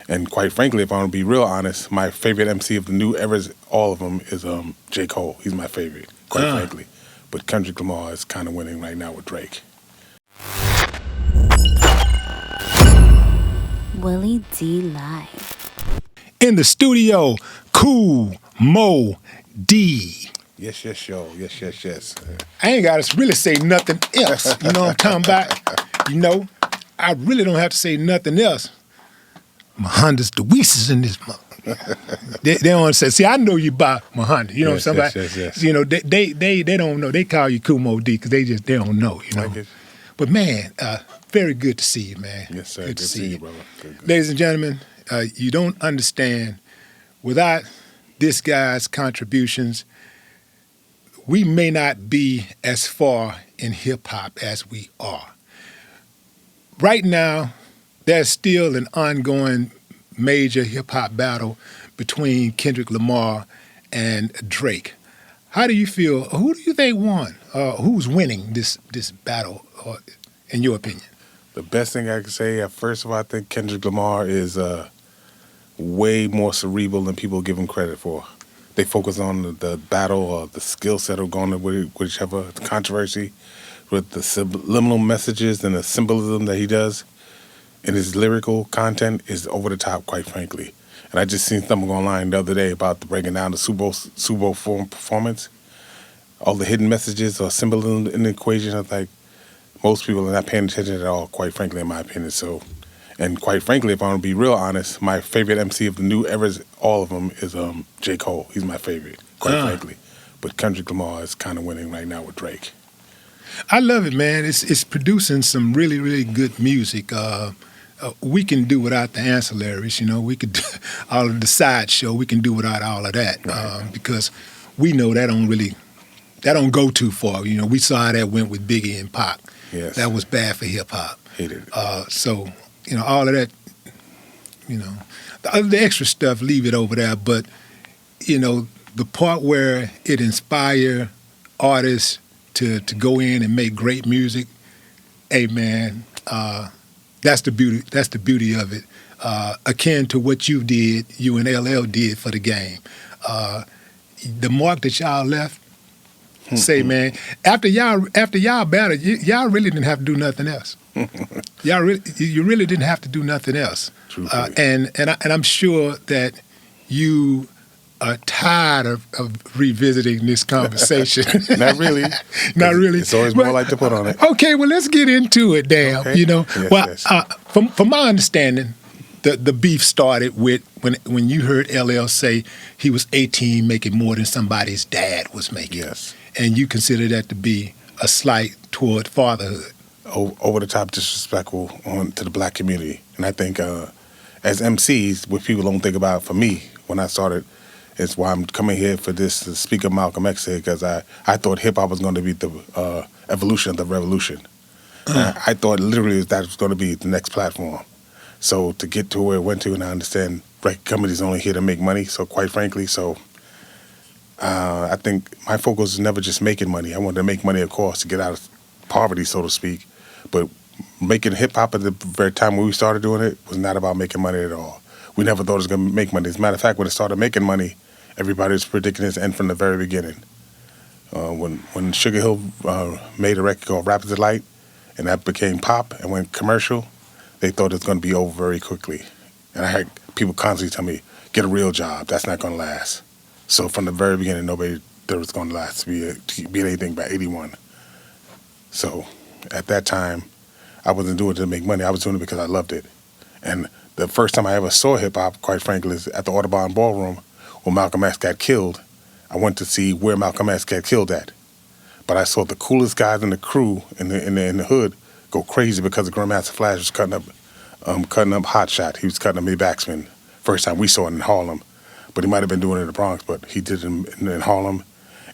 And quite frankly, if I want to be real honest, my favorite MC of the new eras, all of them, is J. Cole. He's my favorite, quite frankly. But Kendrick Lamar is kind of winning right now with Drake. Willie D Live. In the studio, Kool, Mo, D. Yes, yo. Yes. I ain't got to really say nothing else. You know what I'm talking about? You know, I really don't have to say nothing else. My Honda's the Weeses in this month. They don't understand. See, I know you by my Honda. You know what I'm saying? Yes. You know, they don't know. They call you Kool Mo D because they don't know, you know. Like it. But man, very good to see you, man. Yes, sir. Good to see you, brother. Good. Ladies and gentlemen, you don't understand. Without this guy's contributions, we may not be as far in hip-hop as we are. Right now, there's still an ongoing major hip-hop battle between Kendrick Lamar and Drake. How do you feel? Who do you think won? Who's winning this battle, in your opinion? The best thing I can say, first of all, I think Kendrick Lamar is way more cerebral than people give him credit for. They focus on the battle or the skill set of going with whichever controversy, with the subliminal messages and the symbolism that he does in his lyrical content is over the top, quite frankly. And I just seen something online the other day about breaking down the Super Bowl performance. All the hidden messages or symbolism in the equation of like most people are not paying attention at all, quite frankly, in my opinion. So, and quite frankly, if I want to be real honest, my favorite MC of the new eras, all of them, is J. Cole. He's my favorite, quite frankly. But Kendrick Lamar is kind of winning right now with Drake. I love it, man. It's producing some really, really good music. We can do without the ancillaries, you know. We could do all of the sideshow. We can do without all of that because we know that don't go too far. You know, we saw how that went with Biggie and Pac. Yes. That was bad for hip hop. Hated it. So, you know, all of that, you know, the extra stuff, leave it over there. But, you know, the part where it inspire artists to go in and make great music, hey man, that's the beauty. That's the beauty of it. Akin to what you and LL did for the game. The mark that y'all left. Say, man, after y'all battled, y'all really didn't have to do nothing else. You really didn't have to do nothing else. And I'm sure that you are tired of revisiting this conversation. Not really. Not really. It's always more like to put on it. Okay, well, let's get into it, damn. Okay. You know, Yes. From my understanding, the beef started with when you heard LL say he was 18 making more than somebody's dad was making. Yes. And you consider that to be a slight toward fatherhood. Over the top disrespectful to the black community. And I think as MCs, what people don't think about for me when I started is why I'm coming here for this to speak of Malcolm X here, because I thought hip-hop was going to be the evolution of the revolution. I thought literally that was going to be the next platform. So to get to where it went to, and I understand record companies only here to make money, so quite frankly, I think my focus was never just making money. I wanted to make money, of course, to get out of poverty, so to speak. But making hip-hop at the very time when we started doing it was not about making money at all. We never thought it was going to make money. As a matter of fact, when it started making money, everybody was predicting its end from the very beginning. When Sugar Hill made a record called Rapid Delight, and that became pop and went commercial, they thought it was going to be over very quickly. And I had people constantly tell me, get a real job. That's not going to last. So from the very beginning, nobody thought it was going to last to be anything by 81. So at that time, I wasn't doing it to make money. I was doing it because I loved it. And the first time I ever saw hip-hop, quite frankly, is at the Audubon Ballroom when Malcolm X got killed. I went to see where Malcolm X got killed at. But I saw the coolest guys in the crew in the hood go crazy because the Grandmaster Flash was cutting up Hot Shot. He was cutting up Lee Baxman. First time we saw it in Harlem. But he might have been doing it in the Bronx, but he did it in Harlem.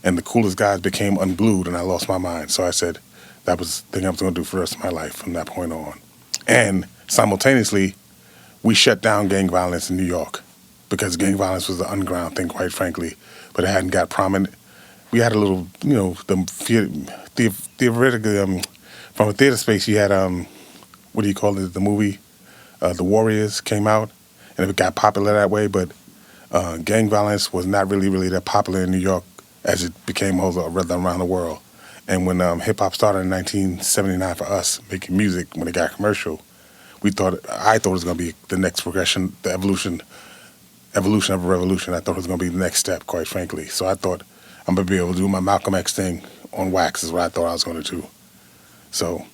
And the coolest guys became unglued, and I lost my mind. So I said that was the thing I was going to do for the rest of my life from that point on. And simultaneously, we shut down gang violence in New York because gang violence was the underground thing, quite frankly, but it hadn't got prominent. We had a little, theoretically, from a theater space, you had, the movie, The Warriors came out, and it got popular that way. But gang violence was not really that popular in New York as it became around the world. And when hip hop started in 1979 for us making music, when it got commercial, I thought it was going to be the next progression, the evolution of a revolution. I thought it was going to be the next step, quite frankly. So I thought I'm going to be able to do my Malcolm X thing on wax is what I thought I was going to do. So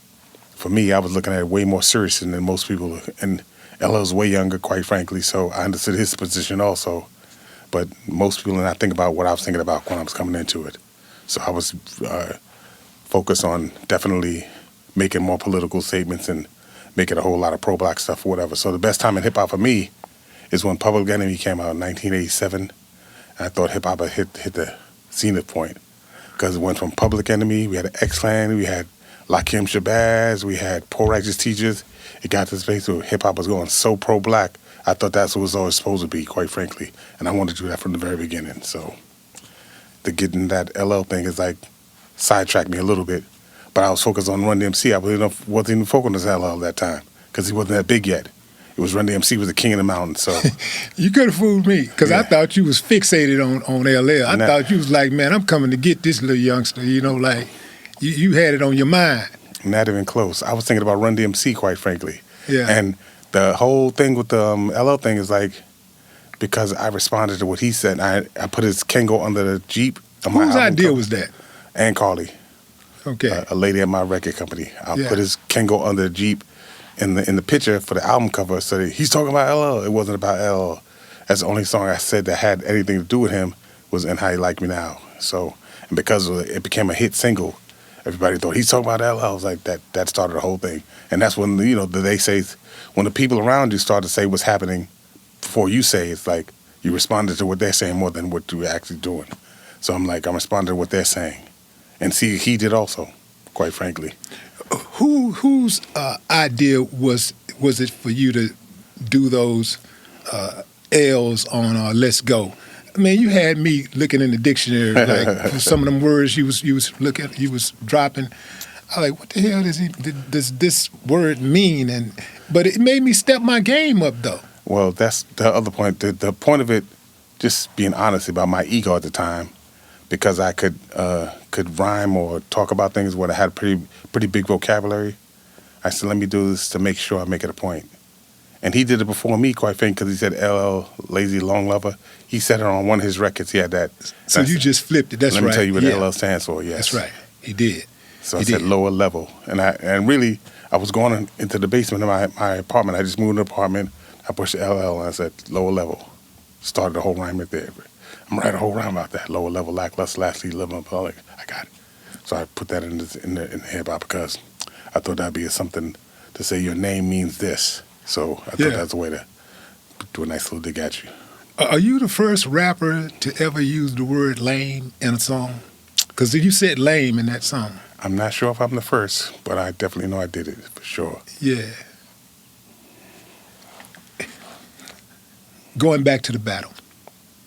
for me, I was looking at it way more serious than most people. And LL's way younger, quite frankly, so I understood his position also. But most people did not think about what I was thinking about when I was coming into it. So I was focused on definitely making more political statements and making a whole lot of pro-black stuff or whatever. So the best time in hip-hop for me is when Public Enemy came out in 1987. And I thought hip-hop had hit the zenith point. Because it went from Public Enemy, we had X-Clan, we had Lakim Shabazz, we had Poor Righteous Teachers. It got to the space where hip-hop was going so pro-black, I thought that's what it was always supposed to be, quite frankly. And I wanted to do that from the very beginning. So to get in that LL thing is like sidetracked me a little bit. But I was focused on Run DMC. I wasn't even focused on LL at that time because he wasn't that big yet. It was Run DMC was the king of the mountain. So You could have fooled me because Yeah. I thought you was fixated on LL. I Nah. thought you was like, man, I'm coming to get this little youngster. You know, like you had it on your mind. not even close. I was thinking about Run DMC, quite frankly. Yeah. And the whole thing with the LL thing is like, because I responded to what he said, I put his Kango under the Jeep. On my Whose album idea cover. was that? Ann Carly, Okay. a lady at my record company. I Yeah. put his Kango under the Jeep in the picture for the album cover. So that he's talking about LL. It wasn't about LL. That's the only song I said that had anything to do with him was "And How You Like Me Now." So, and because of it became a hit single, everybody thought he's talking about LL. I was like, that started the whole thing. And that's when, they say, when the people around you start to say what's happening before you say, it's like you responded to what they're saying more than what you're actually doing. So I'm responding to what they're saying. And see, he did also, quite frankly. Whose idea was it for you to do those L's on Let's Go? I mean, you had me looking in the dictionary, like for some of them words you was dropping. I like, what the hell does this word mean? But it made me step my game up, though. Well, that's the other point. The point of it, just being honest about my ego at the time, because I could rhyme or talk about things where I had a pretty big vocabulary. I said, let me do this to make sure I make it a point. And he did it before me, quite frankly, because he said LL, Lazy Long Lover. He said it on one of his records. He had that. So you just flipped it. That's right. Let me tell you what Yeah. LL stands for, yes. That's right. He did. So He I said did. lower level. And really, I was going into the basement of my apartment. I just moved in the apartment. I pushed LL and I said lower level. Started the whole rhyme right there. I'm writing a whole rhyme about that. Lower level, lackluster, lastly, living up. I got it. So I put that in the hip hop because I thought that'd be something to say your name means this. So I thought that's a way to do a nice little dig at you. Are you the first rapper to ever use the word lame in a song? Because you said lame in that song. I'm not sure if I'm the first, but I definitely know I did it for sure. Yeah. Going back to the battle.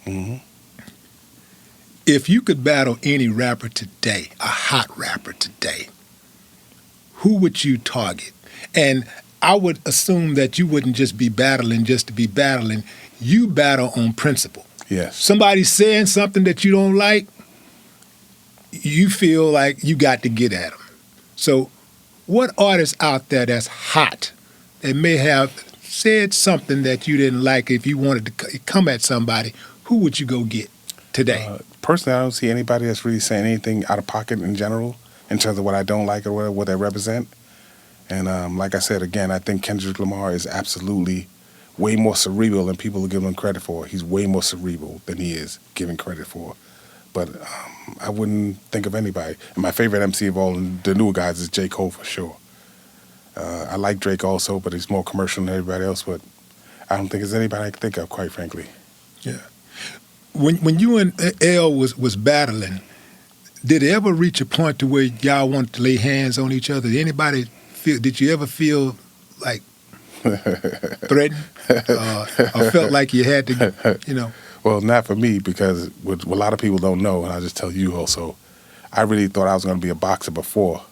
hmm If you could battle any rapper today, a hot rapper today, who would you target? And I would assume that you wouldn't just be battling just to be battling. You battle on principle. Yes. Somebody's saying something that you don't like, you feel like you got to get at them. So what artist out there that's hot that may have said something that you didn't like, if you wanted to come at somebody, who would you go get today? Personally, I don't see anybody that's really saying anything out of pocket in general in terms of what I don't like or what they represent. And like I said, again, I think Kendrick Lamar is absolutely way more cerebral than people give him credit for. He's way more cerebral than he is given credit for. But I wouldn't think of anybody. And my favorite MC of all the newer guys is J. Cole for sure. I like Drake also, but he's more commercial than everybody else. But I don't think there's anybody I can think of, quite frankly. Yeah. When you and L was battling, did it ever reach a point to where y'all wanted to lay hands on each other? Did you ever feel like threatened or felt like you had to, Well, not for me, because what a lot of people don't know, and I'll just tell you also, I really thought I was going to be a boxer before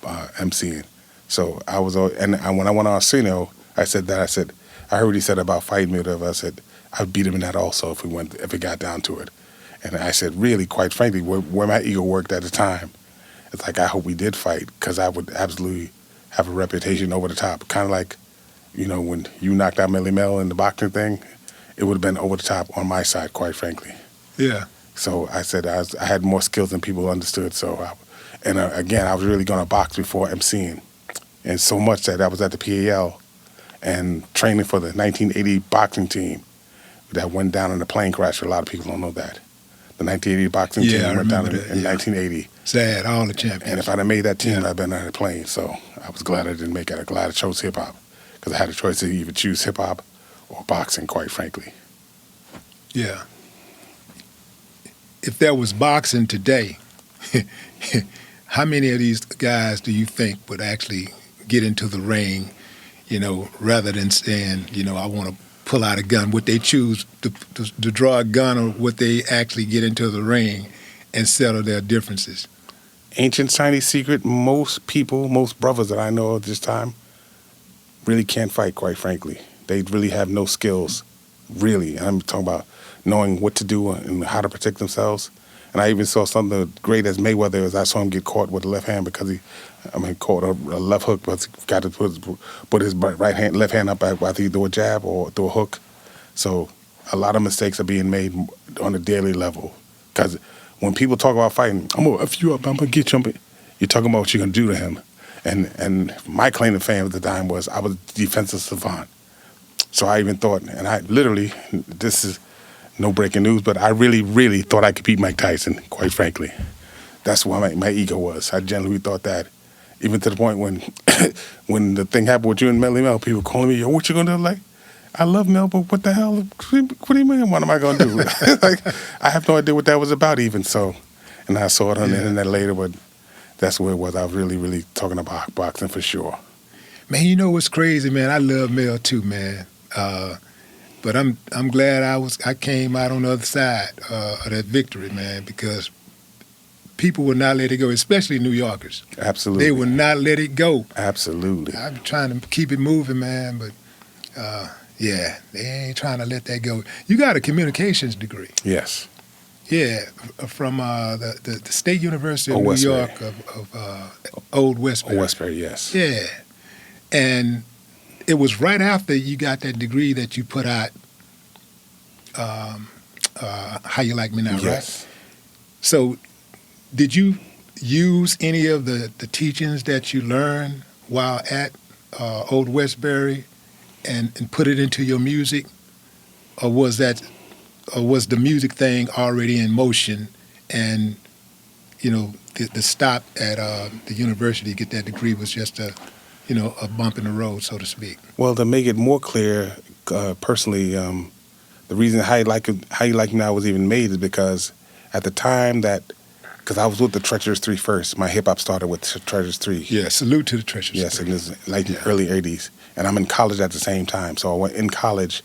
MCing. So I was, and when I went on Arsenio, I said, I heard what he said about fighting me. Whatever. I said I'd beat him in that also if it got down to it. And I said, really, quite frankly, where my ego worked at the time, it's like I hope we did fight because I would absolutely have a reputation over the top. Kind of like, when you knocked out Millie Mel in the boxing thing, it would have been over the top on my side, quite frankly. Yeah. So I said I had more skills than people understood. So, again, I was really going to box before emceeing. And so much that I was at the PAL and training for the 1980 boxing team that went down in a plane crash. A lot of people don't know that. The 1980 boxing team went down in 1980. Sad, all the champions. And if I'd have made that team, I'd been on a plane. So I was glad I didn't make it. I'm glad I chose hip-hop because I had a choice to either choose hip-hop or boxing, quite frankly. Yeah. If there was boxing today, how many of these guys do you think would actually get into the ring, rather than saying, I want to pull out a gun? Would they choose to draw a gun, or would they actually get into the ring and settle their differences? Ancient Chinese secret, most brothers that I know at this time really can't fight, quite frankly. They really have no skills, really. I'm talking about knowing what to do and how to protect themselves. And I even saw something great as Mayweather is. I saw him get caught with the left hand because caught a left hook, but he got to put his left hand up after he threw a jab or threw a hook. So a lot of mistakes are being made on a daily level. Because when people talk about fighting, I'm going to F you up, I'm going to get you up. You're talking about what you're going to do to him. And my claim to fame at the time was I was a defensive savant. So I even thought, and I literally, this is no breaking news, but I really, really thought I could beat Mike Tyson, quite frankly. That's why my ego was. I genuinely thought that. Even to the point when when the thing happened with you and Melly Mel, people calling me, yo, what you gonna do? Like, I love Mel, but what the hell? What do you mean? What am I gonna do? Like, I have no idea what that was about even. So, and I saw it on the internet later, but that's what it was. I was really, really talking about boxing for sure. Man, you know what's crazy, man? I love Mel too, man. But I'm glad I came out on the other side of that victory, man, because people would not let it go, especially New Yorkers. Absolutely. They would not let it go. Absolutely. I'm trying to keep it moving, man, but they ain't trying to let that go. You got a communications degree. Yes. Yeah, from the State University of Old New Westbury. York of Old Westbury. Old Westbury, yes. Yeah, and it was right after you got that degree that you put out How You Like Me Now, Yes. right? So did you use any of the teachings that you learned while at Old Westbury and put it into your music? Or was the music thing already in motion and, the stop at the university to get that degree was just a bump in the road, so to speak? Well, to make it more clear, personally, the reason How You Like Me Now was even made is because at the time because I was with the Treacherous Three first. My hip-hop started with Treacherous Three. Yeah, salute to the Treacherous Yes, Three. it was like the early 80s. And I'm in college at the same time. So I went in college,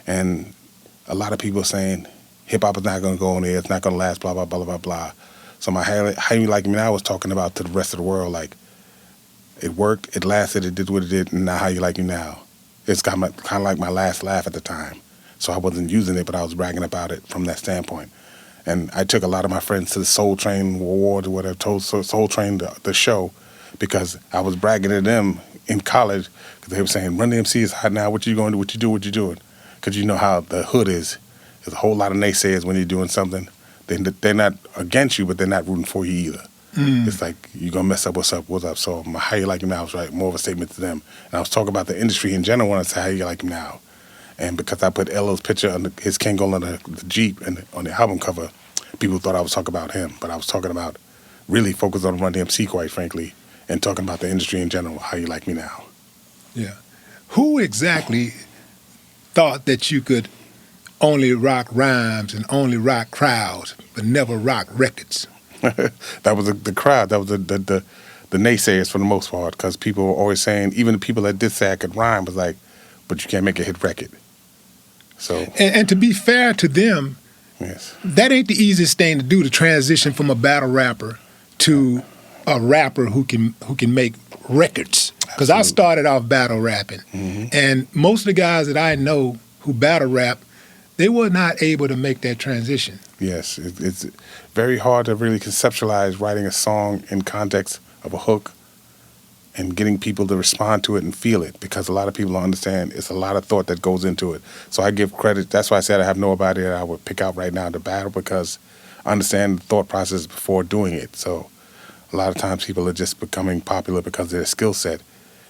and a lot of people saying, hip-hop is not going to go on there, it's not going to last, blah, blah, blah, blah, blah. So my How You Like Me Now was talking about to the rest of the world, like, it worked, it lasted, it did what it did, and now How You Like Me Now. It's kind of like my last laugh at the time. So I wasn't using it, but I was bragging about it from that standpoint. And I took a lot of my friends to the Soul Train Awards or whatever, Soul Train, the show, because I was bragging to them in college because they were saying, Run DMC is hot now, what you going to do, what you doing? Because you know how the hood is. There's a whole lot of naysayers when you're doing something. They're not against you, but they're not rooting for you either. It's like, you're going to mess up, what's up? So my How You Like Me Now was right, more of a statement to them. And I was talking about the industry in general when I said How You Like Me Now. And because I put LO's picture on his Kangol on the Jeep and on the album cover, people thought I was talking about him. But I was talking about really focused on Run DMC, quite frankly, and talking about the industry in general, How You Like Me Now. Yeah. Who exactly thought that you could only rock rhymes and only rock crowds, but never rock records? That was the crowd. That was the naysayers for the most part, because people were always saying, even the people that did say I could rhyme was like, but you can't make a hit record. So And to be fair to them, yes, that ain't the easiest thing to do, to transition from a battle rapper to a rapper who can make records. Because I Absolutely. started off battle rapping, and most of the guys that I know who battle rap, they were not able to make that transition. Yes, it's very hard to really conceptualize writing a song in context of a hook and getting people to respond to it and feel it, because a lot of people don't understand it's a lot of thought that goes into it. So I give credit. That's why I said I have nobody that I would pick out right now to battle, because I understand the thought process before doing it. So a lot of times people are just becoming popular because of their skill set,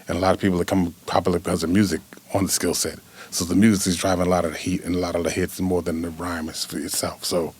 and a lot of people become popular because of music on the skill set. So the music is driving a lot of the heat and a lot of the hits more than the rhyme itself. So